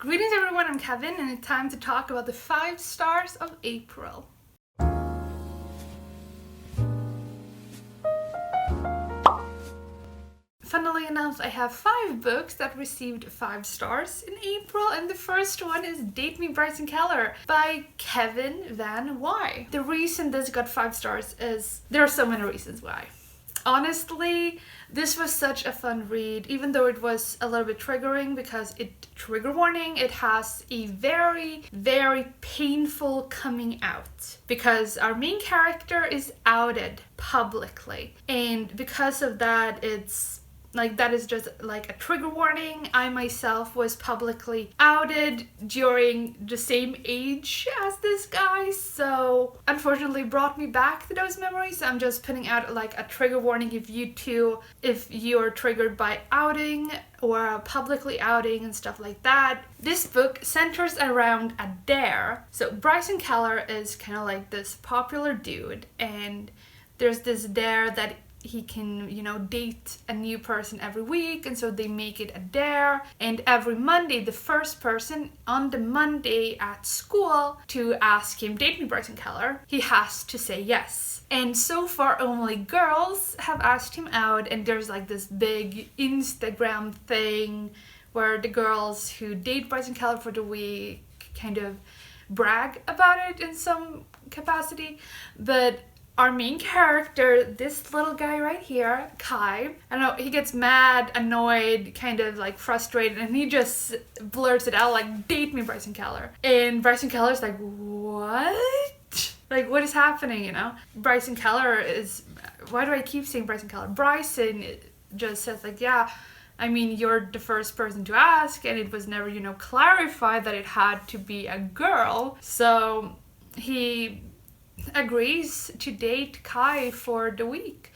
Greetings everyone, I'm Kevin and it's time to talk about the 5 stars of April. Funnily enough, I have 5 books that received 5 stars in April, and the first one is Dayton Brycekeller by Kevin Van Y. The reason this got 5 stars is, there are so many reasons why. Honestly, this was such a fun read, even though it was a little bit triggering because trigger warning, it has a very, very painful coming out because our main character is outed publicly, and because of that, that is just like a trigger warning. I myself was publicly outed during the same age as this guy, so unfortunately brought me back to those memories. I'm just putting out like a trigger warning if you're triggered by outing or publicly outing and stuff like that. This book centers around a dare. So Brycekeller is kind of like this popular dude, and there's this dare that he can, date a new person every week, and so they make it a dare. And every Monday, the first person on the Monday at school to ask him dating Brycekeller, he has to say yes. And so far, only girls have asked him out, and there's like this big Instagram thing where the girls who date Brycekeller for the week kind of brag about it in some capacity, but our main character, this little guy right here, Kai, I don't know, he gets mad, annoyed, kind of like frustrated, and he just blurts it out like, date me, Brycekeller. And Brycekeller's like, what? Like, what is happening, Brycekeller is, why do I keep saying Brycekeller? Bryson just says like, yeah, I mean, you're the first person to ask, and it was never, clarified that it had to be a girl. So he agrees to date Kai for the week.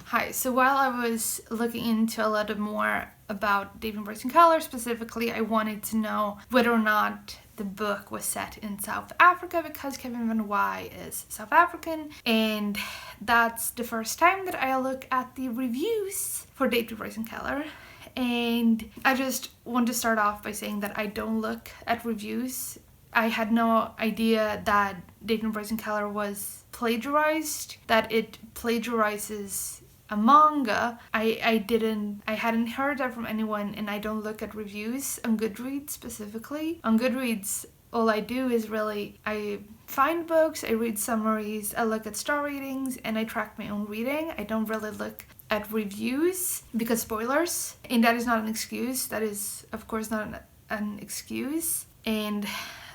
Hi, so while I was looking into a little more about Dayton Brycekeller specifically, I wanted to know whether or not the book was set in South Africa, because Kevin Van Y is South African, and that's the first time that I look at the reviews for Dayton Brycekeller. And I just want to start off by saying that I don't look at reviews. I had no idea that Dayton Brycekeller was plagiarized, that it plagiarizes a manga. I hadn't heard that from anyone, and I don't look at reviews on Goodreads specifically. On Goodreads, all I do is I find books, I read summaries, I look at star ratings, and I track my own reading. I don't really look at reviews because spoilers, and that is not an excuse. That is, of course, not an excuse. And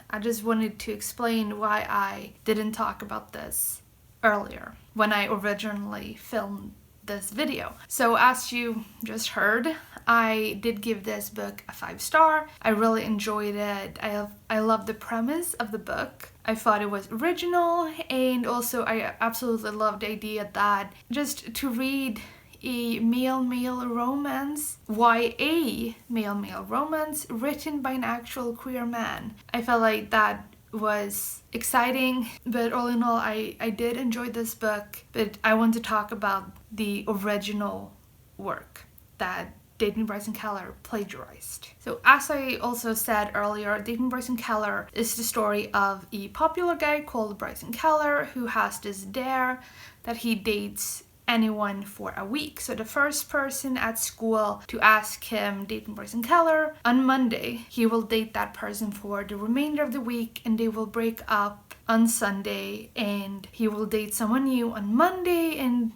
I just wanted to explain why I didn't talk about this earlier when I originally filmed this video. So as you just heard, I did give this book a 5-star. I really enjoyed it. I love the premise of the book. I thought it was original, and also I absolutely love the idea that just to read a male-male romance, YA male-male romance written by an actual queer man. I felt like that was exciting, but all in all, I did enjoy this book, but I want to talk about the original work that Dayton Brycekeller plagiarized. So as I also said earlier, Dayton Brycekeller is the story of a popular guy called Brycekeller who has this dare that he dates anyone for a week. So the first person at school to ask him, Dayton Brycekeller, on Monday, he will date that person for the remainder of the week, and they will break up on Sunday, and he will date someone new on Monday, and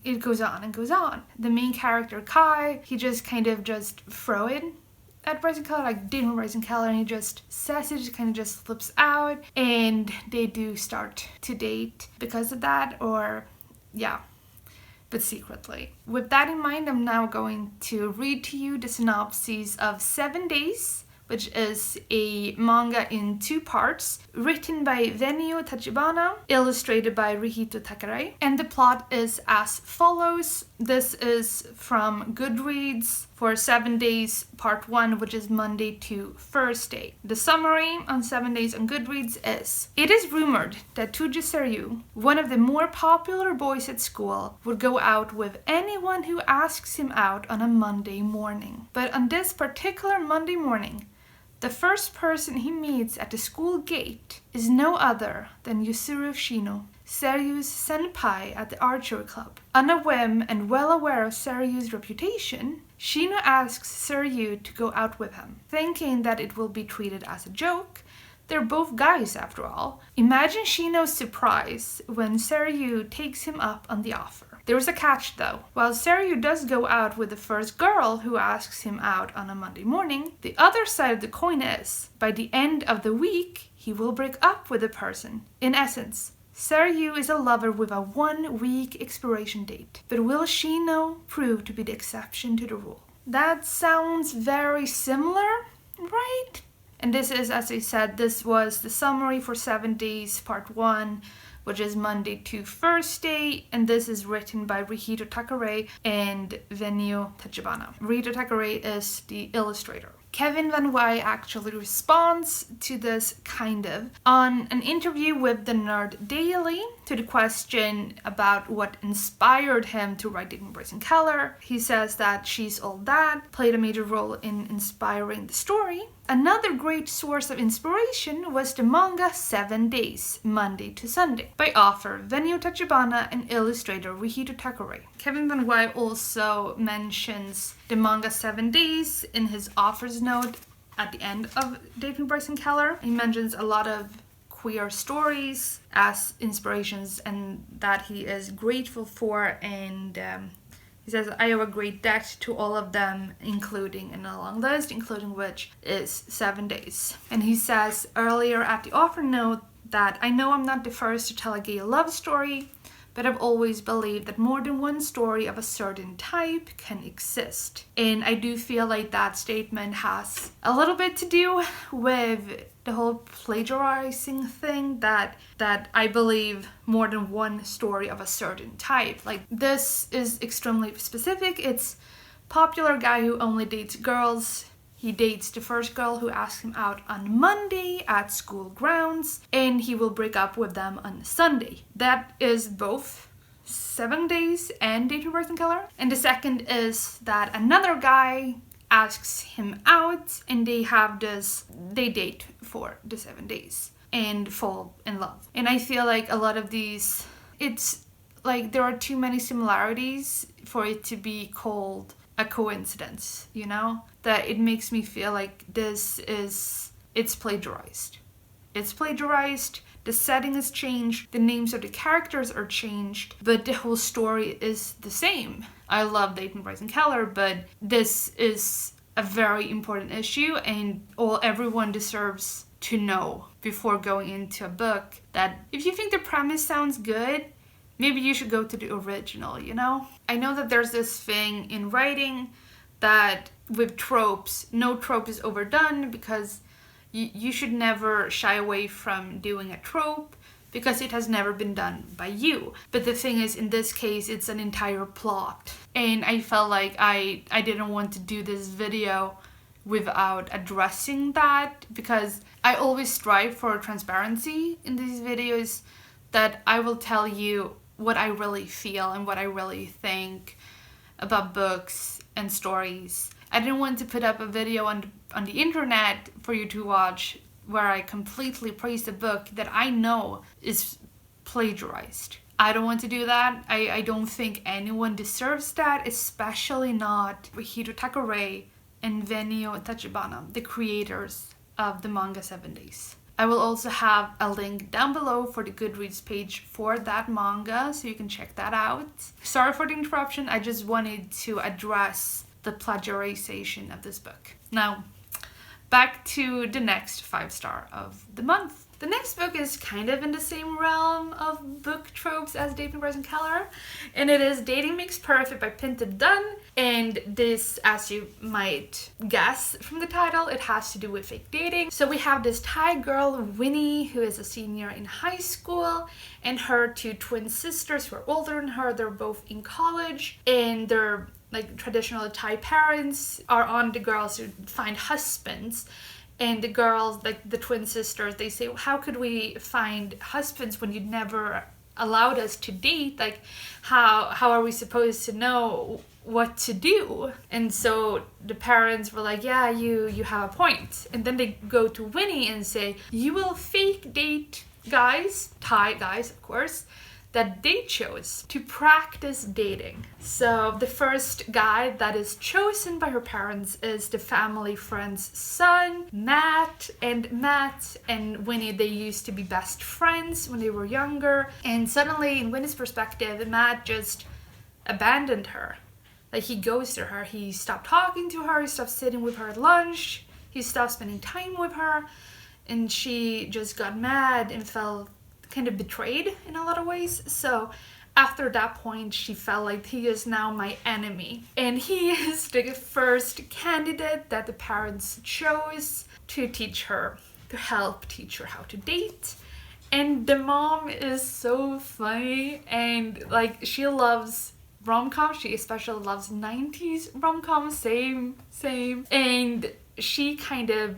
it goes on and goes on. The main character, Kai, he just kind of just throw it at Brycekeller, like Dayton Brycekeller, and he just says it, kind of just slips out, and they do start to date because of that, but secretly. With that in mind, I'm now going to read to you the synopsis of 7 Days which is a manga in 2 parts, written by Venio Tachibana, illustrated by Rihito Takarai. And the plot is as follows. This is from Goodreads for 7 Days Part 1, which is Monday to Thursday. The summary on 7 Days on Goodreads is: it is rumored that Tuji Seryu, one of the more popular boys at school, would go out with anyone who asks him out on a Monday morning. But on this particular Monday morning, the first person he meets at the school gate is no other than Yusuru Shino, Seryu's senpai at the archery club. On a whim and well aware of Seryu's reputation, Shino asks Seryu to go out with him, thinking that it will be treated as a joke. They're both guys after all. Imagine Shino's surprise when Seryu takes him up on the offer. There is a catch though. While Seryu does go out with the first girl who asks him out on a Monday morning, the other side of the coin is, by the end of the week, he will break up with the person. In essence, Seryu is a lover with a 1-week expiration date. But will Shino prove to be the exception to the rule? That sounds very similar, right? And this is, as I said, this was the summary for 7 Days Part 1, which is Monday to Thursday, and this is written by Rihito Takarai and Venio Tachibana. Rihito Takarai is the illustrator. Kevin Van Wy actually responds to this kind of on an interview with the Nerd Daily to the question about what inspired him to write Dayton Brycekeller. He says that She's All That played a major role in inspiring the story. Another great source of inspiration was the manga 7 Days, Monday to Sunday, by author Venio Tachibana and illustrator Rihito Takarai. Kevin Van Wy also mentions the manga 7 Days in his author's note at the end of Dayton Brycekeller. He mentions a lot of queer stories as inspirations and that he is grateful for, and he says, I owe a great debt to all of them, including in a long list, including which is 7 Days. And he says earlier at the author note that I know I'm not the first to tell a gay love story, but I've always believed that more than one story of a certain type can exist. And I do feel like that statement has a little bit to do with the whole plagiarizing thing, that I believe more than one story of a certain type. Like, this is extremely specific. It's popular guy who only dates girls. He dates the first girl who asks him out on Monday at school grounds, and he will break up with them on Sunday. That is both 7 Days and Dayton Brycekeller. And the second is that another guy asks him out, and they date for the 7 days and fall in love. And I feel like a lot of these, it's like there are too many similarities for it to be called a coincidence, you know? That it makes me feel like it's plagiarized. It's plagiarized, the setting is changed, the names of the characters are changed, but the whole story is the same. I love Dayton Brycekeller, but this is a very important issue, and everyone deserves to know before going into a book that if you think the premise sounds good, maybe you should go to the original, you know? I know that there's this thing in writing that with tropes, no trope is overdone, because you should never shy away from doing a trope because it has never been done by you. But the thing is, in this case, it's an entire plot. And I felt like I didn't want to do this video without addressing that, because I always strive for transparency in these videos, that I will tell you what I really feel and what I really think about books and stories. I didn't want to put up a video on the internet for you to watch where I completely praise a book that I know is plagiarized. I don't want to do that. I don't think anyone deserves that, especially not Rihito Takarai and Venio Tachibana, the creators of the manga 7 Days. I will also have a link down below for the Goodreads page for that manga, so you can check that out. Sorry for the interruption, I just wanted to address the plagiarization of this book. Now, back to the next 5-star of the month. The next book is kind of in the same realm of book tropes as Dayton Brycekeller, and it is Dating Makes Perfect by Pinta Dunn. And this, as you might guess from the title, it has to do with fake dating. So we have this Thai girl, Winnie, who is a senior in high school, and her two twin sisters who are older than her. They're both in college, and they're like traditional Thai parents are on the girls to find husbands. And the girls, like the twin sisters, they say, how could we find husbands when you never allowed us to date? Like, how are we supposed to know what to do? And so the parents were like, yeah, you have a point. And then they go to Winnie and say, you will fake date guys, Thai guys, of course, that they chose to practice dating. So the first guy that is chosen by her parents is the family friend's son, Matt. And Matt and Winnie, they used to be best friends when they were younger. And suddenly, in Winnie's perspective, Matt just abandoned her. Like, he ghosted her. He stopped talking to her. He stopped sitting with her at lunch. He stopped spending time with her. And she just got mad and felt kind of betrayed in a lot of ways. So after that point, she felt like he is now my enemy. And he is the first candidate that the parents chose to help teach her how to date. And the mom is so funny, and like, she loves rom-com. She especially loves 90s rom-com. Same. And she kind of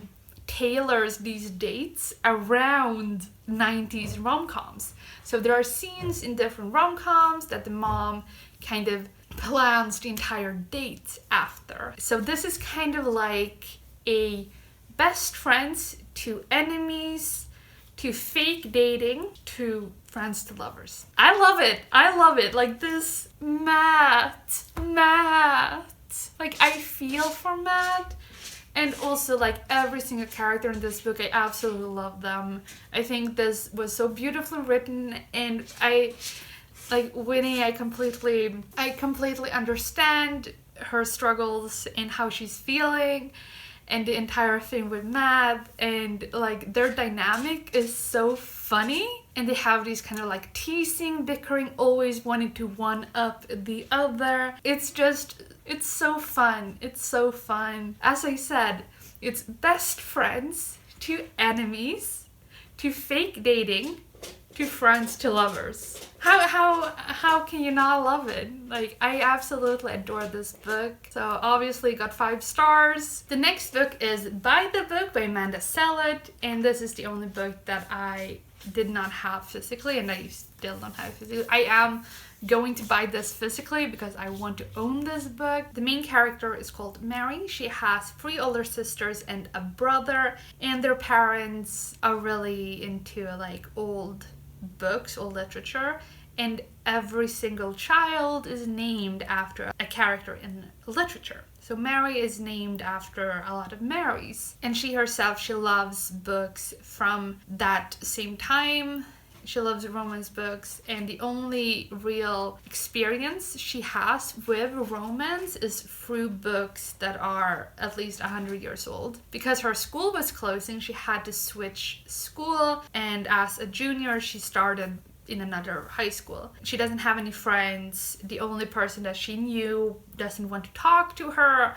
tailors these dates around 90s rom-coms. So there are scenes in different rom-coms that the mom kind of plans the entire date after. So this is kind of like a best friends to enemies to fake dating to friends to lovers. I love it. Like, this Matt. Like, I feel for Matt. And also, like, every single character in this book, I absolutely love them. I think this was so beautifully written, and like Winnie, I completely understand her struggles and how she's feeling, and the entire thing with Matt, and like, their dynamic is so funny, and they have these kind of like teasing, bickering, always wanting to one up the other. It's so fun. As I said, it's best friends to enemies to fake dating to friends to lovers. How can you not love it? Like, I absolutely adore this book. So obviously got 5 stars. The next book is By the Book by Amanda Sallett, and this is the only book that I did not have physically, and I still don't have physically. I am going to buy this physically because I want to own this book. The main character is called Mary. She has 3 older sisters and a brother, and their parents are really into like old books, old literature, and every single child is named after a character in literature. So Mary is named after a lot of Marys, and she herself, she loves books from that same time. She loves romance books, and the only real experience she has with romance is through books that are at least 100 years old. Because her school was closing, she had to switch school, and as a junior, she started in another high school. She doesn't have any friends. The only person that she knew doesn't want to talk to her,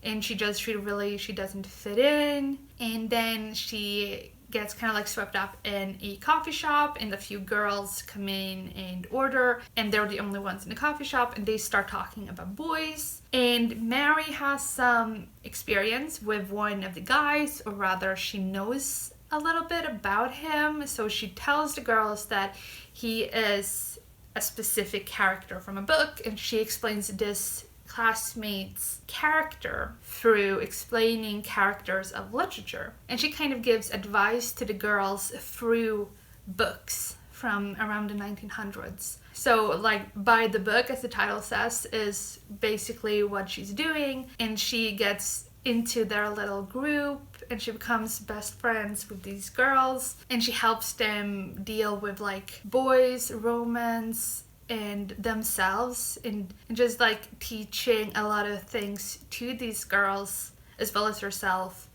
and she doesn't fit in. And then she gets kind of like swept up in a coffee shop, and a few girls come in and order, and they're the only ones in the coffee shop, and they start talking about boys. And Mary has some experience with one of the guys, or rather she knows a little bit about him, so she tells the girls that he is a specific character from a book, and she explains this classmate's character through explaining characters of literature. And she kind of gives advice to the girls through books from around the 1900s. So like, By the Book, as the title says, is basically what she's doing, and she gets into their little group, and she becomes best friends with these girls, and she helps them deal with like boys, romance, and themselves, and just like teaching a lot of things to these girls as well as herself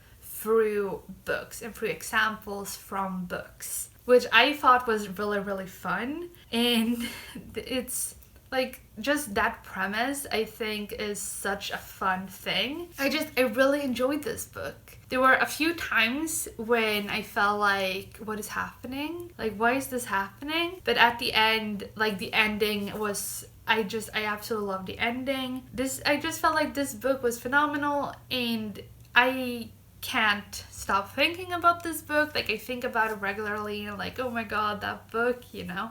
through books and through examples from books, which I thought was really, really fun. And it's like, just that premise, I think, is such a fun thing. I really enjoyed this book. There were a few times when I felt like, what is happening? Like, why is this happening? But at the end, like, the ending was, I absolutely loved the ending. I just felt like this book was phenomenal, and I can't stop thinking about this book. Like, I think about it regularly, and like, oh my god, that book, you know?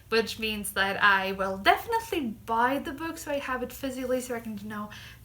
Which means that I will definitely buy the book so I have it physically so I can,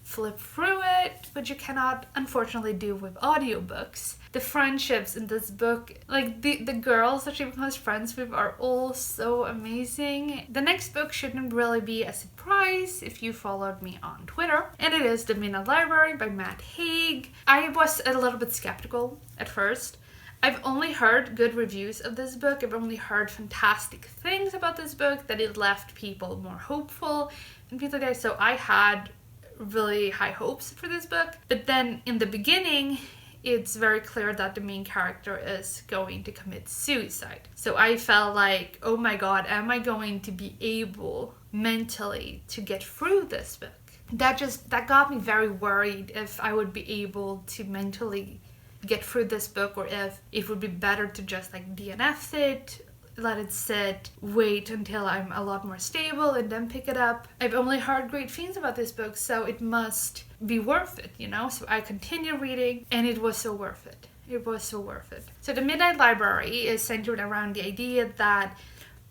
flip through it, which you cannot unfortunately do with audiobooks. The friendships in this book, like the girls that she becomes friends with, are all so amazing. The next book shouldn't really be a surprise if you followed me on Twitter, and it is The Midnight Library by Matt Haig. I was a little bit skeptical at first. I've only heard good reviews of this book. I've only heard fantastic things about this book, that it left people more hopeful and things like that. So I had really high hopes for this book. But then in the beginning, it's very clear that the main character is going to commit suicide. So I felt like, oh my god, am I going to be able mentally to get through this book? That got me very worried if I would be able to mentally get through this book, or if it would be better to just like DNF it, let it sit, wait until I'm a lot more stable and then pick it up. I've only heard great things about this book, so it must be worth it, So I continued reading, and it was so worth it. It was so worth it. So The Midnight Library is centered around the idea that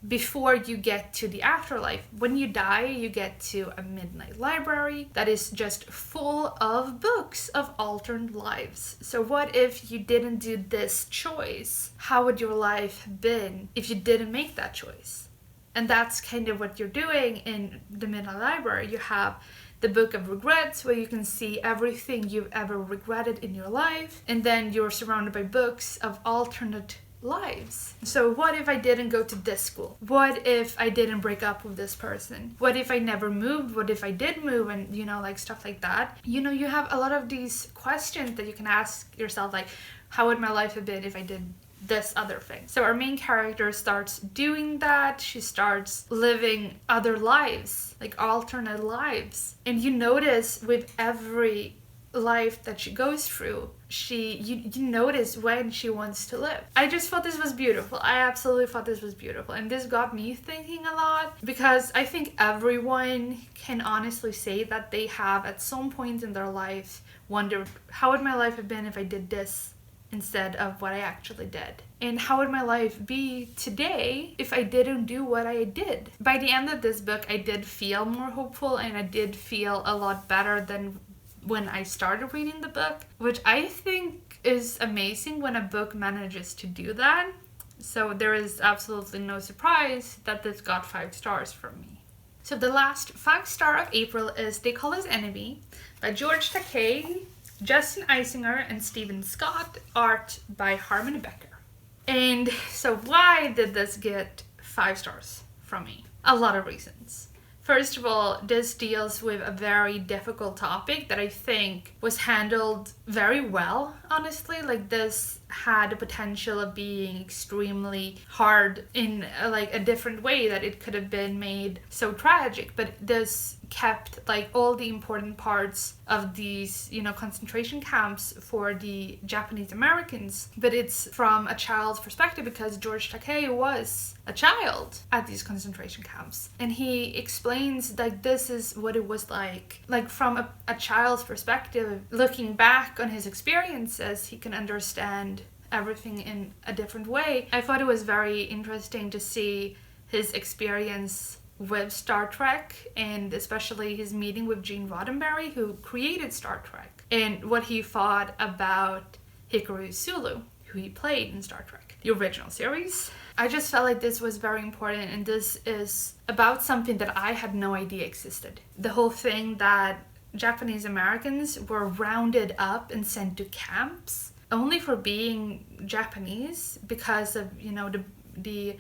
before you get to the afterlife, when you die, you get to a midnight library that is just full of books of alternate lives. So what if you didn't do this choice? How would your life have been if you didn't make that choice? And that's kind of what you're doing in the Midnight Library. You have the Book of Regrets, where you can see everything you've ever regretted in your life, and then you're surrounded by books of alternate lives. So what if I didn't go to this school? What if I didn't break up with this person? What if I never moved? What if I did move? And like stuff like that. You have a lot of these questions that you can ask yourself, like, how would my life have been if I did this other thing? So our main character starts doing that. She starts living other lives, like alternate lives. And you notice with every life that she goes through, you notice when she wants to live. I just thought this was beautiful. I absolutely thought this was beautiful, and this got me thinking a lot, because I think everyone can honestly say that they have at some point in their life wondered, how would my life have been if I did this instead of what I actually did? And how would my life be today if I didn't do what I did? By the end of this book, I did feel more hopeful, and I did feel a lot better than when I started reading the book, which I think is amazing when a book manages to do that. So there is absolutely no surprise that this got 5 stars from me. So the last 5-star of April is They Call Us Enemy by George Takei, Justin Eisinger, and Stephen Scott, art by Harmon Becker. And so why did this get 5 stars from me? A lot of reasons. First of all, this deals with a very difficult topic that I think was handled very well, honestly. Like, this had the potential of being extremely hard in a different way, that it could have been made so tragic, but this kept all the important parts of these concentration camps for the Japanese Americans, but it's from a child's perspective, because George Takei was a child at these concentration camps, and he explains this is what it was like from a child's perspective. Looking back on his experiences, he can understand everything in a different way. I thought it was very interesting to see his experience with Star Trek, and especially his meeting with Gene Roddenberry, who created Star Trek, and what he thought about Hikaru Sulu, who he played in Star Trek, the original series. I just felt like this was very important, and this is about something that I had no idea existed. The whole thing that Japanese Americans were rounded up and sent to camps only for being Japanese, because of the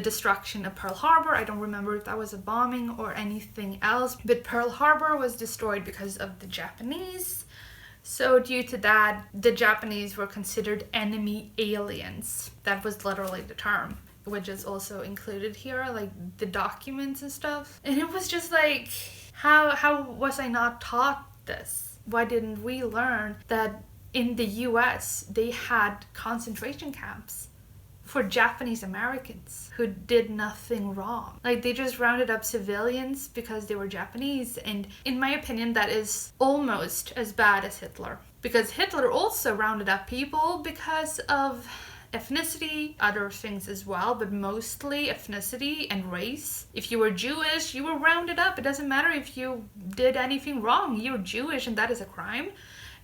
destruction of Pearl Harbor. I don't remember if that was a bombing or anything else, but Pearl Harbor was destroyed because of the Japanese So due to that, the Japanese were considered enemy aliens. That was literally the term, which is also included here, like the documents and stuff. And it was just like, how was I not taught this? Why didn't we learn that in the US they had concentration camps for Japanese Americans who did nothing wrong? Like, they just rounded up civilians because they were Japanese. And in my opinion, that is almost as bad as Hitler, because Hitler also rounded up people because of ethnicity, other things as well, but mostly ethnicity and race. If you were Jewish, you were rounded up. It doesn't matter if you did anything wrong. You're Jewish and that is a crime.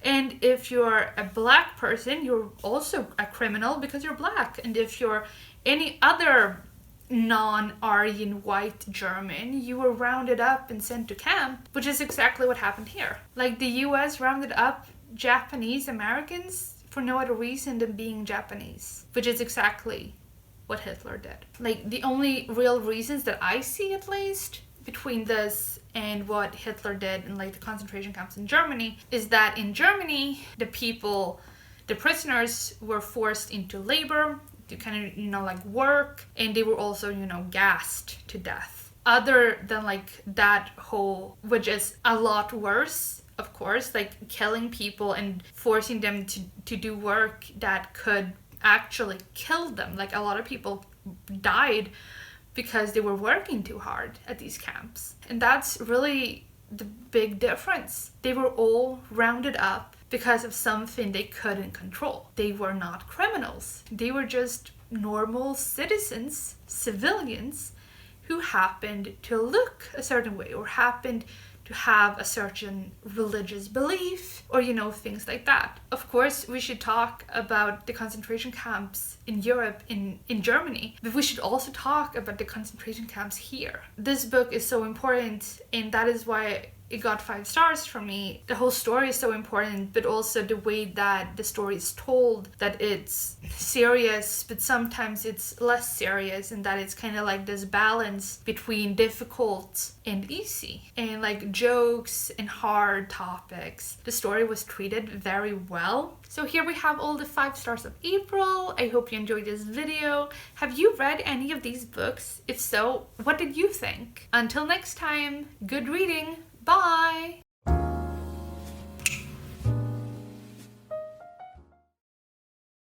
And if you're a black person, you're also a criminal because you're black. And if you're any other non-Aryan white German, you were rounded up and sent to camp, which is exactly what happened here. Like, the US rounded up Japanese Americans for no other reason than being Japanese, which is exactly what Hitler did. Like, the only real reasons that I see, at least, between this and what Hitler did in like the concentration camps in Germany, is that in Germany, the prisoners were forced into labor to kind of, like work, and they were also, gassed to death. Other than like that whole, which is a lot worse, of course, like killing people and forcing them to do work that could actually kill them. Like, a lot of people died because they were working too hard at these camps. And that's really the big difference. They were all rounded up because of something they couldn't control. They were not criminals. They were just normal citizens, civilians, who happened to look a certain way or happened to have a certain religious belief, or things like that. Of course, we should talk about the concentration camps in Europe, in Germany, but we should also talk about the concentration camps here. This book is so important, and that is why it got 5 stars from me. The whole story is so important, but also the way that the story is told, that it's serious, but sometimes it's less serious, and that it's kind of like this balance between difficult and easy, and like jokes and hard topics. The story was treated very well. So here we have all the 5 stars of April. I hope you enjoyed this video. Have you read any of these books? If so, what did you think? Until next time, good reading. Bye!